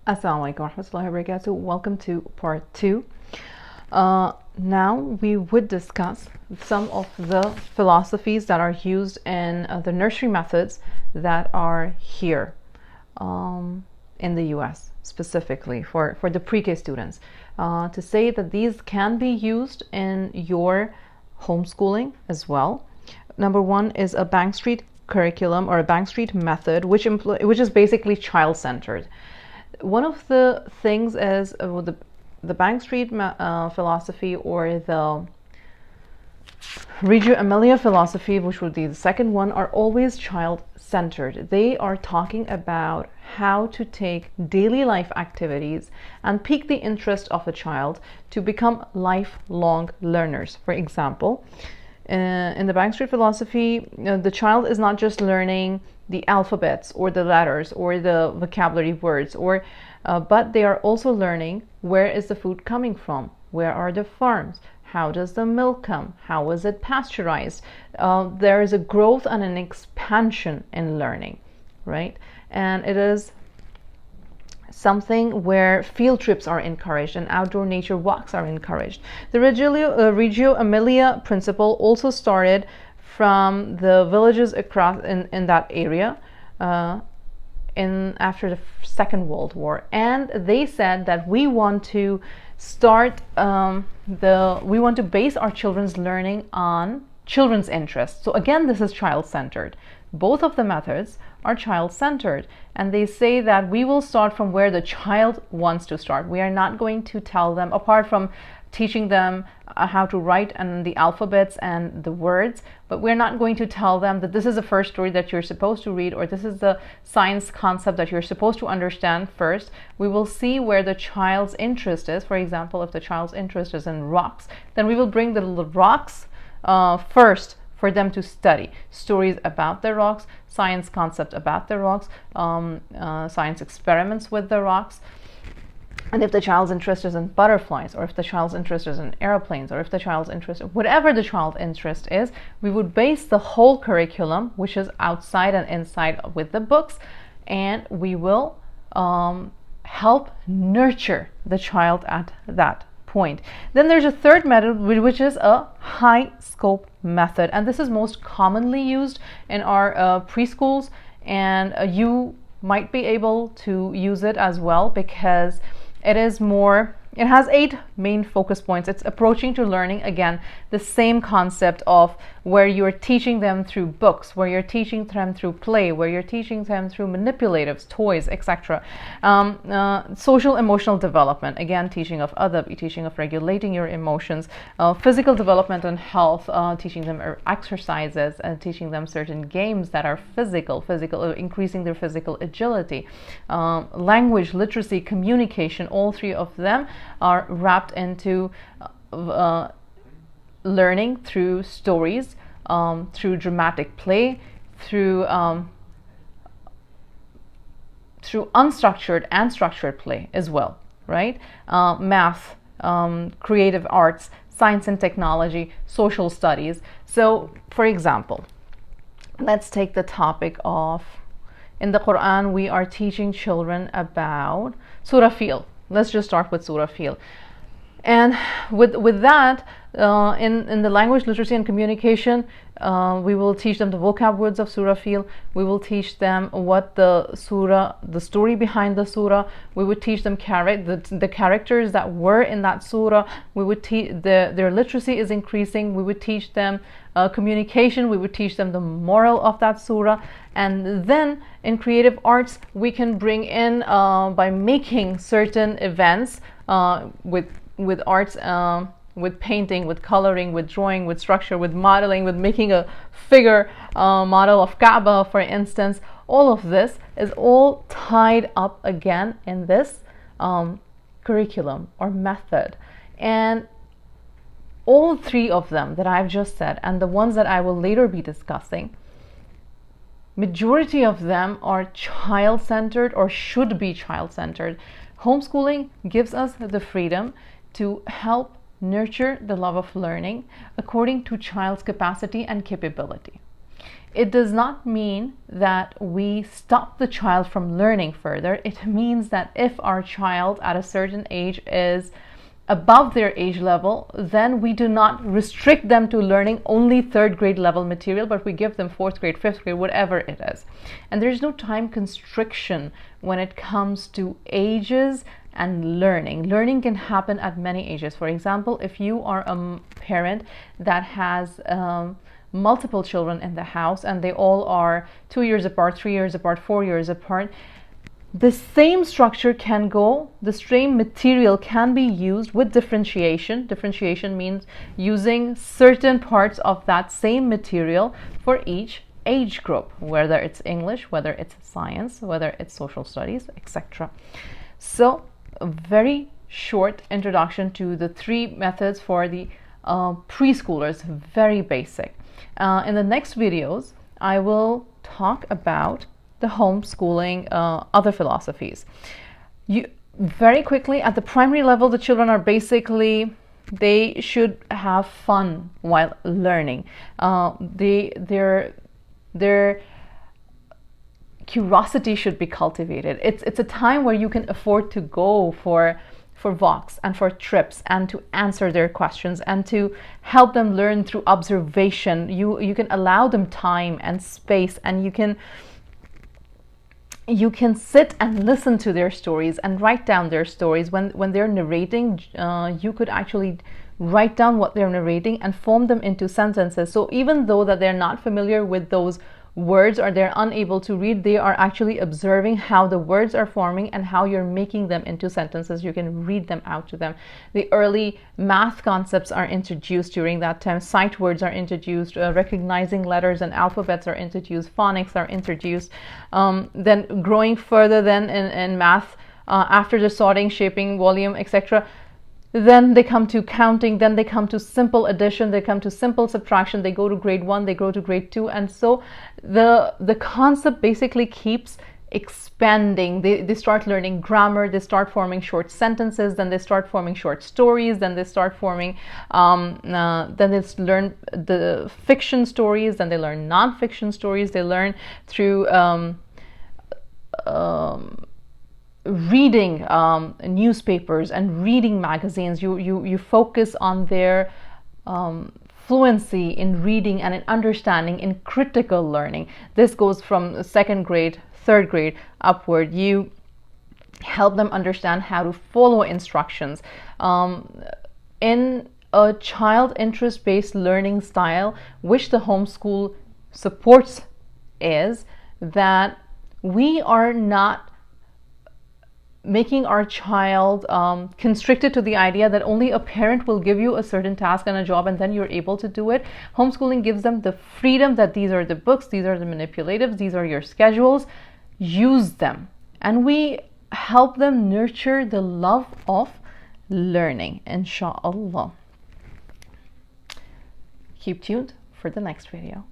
Assalamu alaikum warahmatullahi wabarakatuh. Welcome to part two. Now we would discuss some of the philosophies that are used in the nursery methods that are here in the US, specifically for the pre-K students. To say that these can be used in your homeschooling as well. Number one is a Bank Street curriculum or a Bank Street method, which is basically child-centered. One of the things is the Bank Street philosophy, or the Reggio Emilia philosophy, which would be the second one, are always child-centered. They are talking about how to take daily life activities and pique the interest of a child to become lifelong learners. For example, in the Bank Street philosophy, the child is not just learning the alphabets or the letters or the vocabulary words, but they are also learning where is the food coming from, where are the farms, how does the milk come, how is it pasteurized. There is a growth and an expansion in learning, right? And it is something where field trips are encouraged and outdoor nature walks are encouraged. The Reggio Emilia principle also started from the villages across in that area after the Second World War, and they said that we want to base our children's learning on children's interests. So again, this is child-centered. Both of the methods are child-centered, and they say that we will start from where the child wants to start. We are not going to tell them, apart from teaching them how to write and the alphabets and the words, but we're not going to tell them that this is the first story that you're supposed to read, or this is the science concept that you're supposed to understand first. We will see where the child's interest is. For example, if the child's interest is in rocks, then we will bring the rocks first for them to study stories about the rocks, science concept about the rocks, science experiments with the rocks. And if the child's interest is in butterflies, or if the child's interest is in airplanes, or if the child's interest, whatever the child's interest is, we would base the whole curriculum, which is outside and inside with the books, and we will help nurture the child at that point. Then there's a third method, which is a high scope method, and this is most commonly used in our preschools, and you might be able to use it as well, because it has 8 main focus points. It's approaching to learning, again, the same concept of where you're teaching them through books, where you're teaching them through play, where you're teaching them through manipulatives, toys, etc. Social emotional development, again, teaching of adab, teaching of regulating your emotions, physical development and health, teaching them exercises, and teaching them certain games that are physical, increasing their physical agility, language, literacy, communication. All 3 of them are wrapped into learning through stories, through dramatic play, through unstructured and structured play as well, right? Math, creative arts, science and technology, social studies. So, for example, let's take the topic of, in the Quran, we are teaching children about Surah Fil. Let's just start with Surah Fil. And with that, in the language, literacy, and communication, we will teach them the vocab words of Surah Fil. We will teach them what the story behind the surah. We would teach them the characters that were in that surah. We would their literacy is increasing. We would teach them communication. We would teach them the moral of that surah. And then in creative arts, we can bring in by making certain events with arts, with painting, with coloring, with drawing, with structure, with modeling, with making a figure model of Kaaba, for instance. All of this is all tied up again in this curriculum or method. And all 3 of them that I've just said, and the ones that I will later be discussing, majority of them are child-centered or should be child-centered. Homeschooling gives us the freedom to help nurture the love of learning according to child's capacity and capability. It does not mean that we stop the child from learning further. It means that if our child at a certain age is above their age level, then we do not restrict them to learning only third grade level material, but we give them fourth grade, fifth grade, whatever it is. And there's no time constriction when it comes to ages and learning. Learning can happen at many ages. For example, if you are a parent that has multiple children in the house and they all are 2 years apart, 3 years apart, 4 years apart, the same structure can go, the same material can be used with differentiation. Differentiation means using certain parts of that same material for each age group, whether it's English, whether it's science, whether it's social studies, etc. So a very short introduction to the 3 methods for the preschoolers, very basic. In the next videos, I will talk about the homeschooling, other philosophies. Very quickly, at the primary level, the children are basically, they should have fun while learning. Their curiosity should be cultivated. It's a time where you can afford to go for walks and for trips and to answer their questions and to help them learn through observation. You can allow them time and space, and you can sit and listen to their stories and write down their stories. When they're narrating, you could actually write down what they're narrating and form them into sentences. So even though that they're not familiar with those words or they're unable to read, they are actually observing how the words are forming and how you're making them into sentences. You can read them out to them. The early math concepts are introduced during that time. Sight words are introduced, recognizing letters and alphabets are introduced, phonics are introduced. Then growing further then in math, after the sorting, shaping, volume, etc., then they come to counting, then they come to simple addition, they come to simple subtraction, they go to grade 1, they go to grade 2, and so the concept basically keeps expanding. They start learning grammar, they start forming short sentences, then they start forming short stories, then they start forming, then they learn the fiction stories, then they learn non-fiction stories, they learn through reading newspapers and reading magazines. You focus on their fluency in reading and in understanding, in critical learning. This goes from second grade, third grade upward. You help them understand how to follow instructions. In a child interest-based learning style, which the homeschool supports, is that we are not making our child constricted to the idea that only a parent will give you a certain task and a job and then you're able to do it. Homeschooling gives them the freedom that these are the books, these are the manipulatives, these are your schedules. Use them. And we help them nurture the love of learning, inshallah. Keep tuned for the next video.